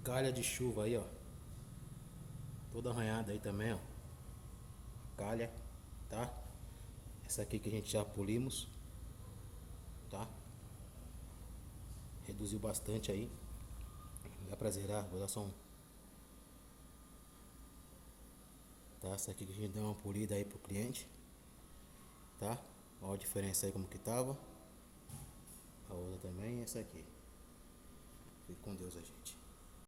Calha de chuva aí, ó. Toda arranhada aí também, ó. Calha, tá? Essa aqui que a gente já polimos, tá? Reduziu bastante aí. Dá pra zerar, vou dar só um. Tá? Essa aqui que a gente deu uma polida aí pro cliente, tá? Olha a diferença aí como que tava. A outra também e essa aqui. Fique com Deus, a gente.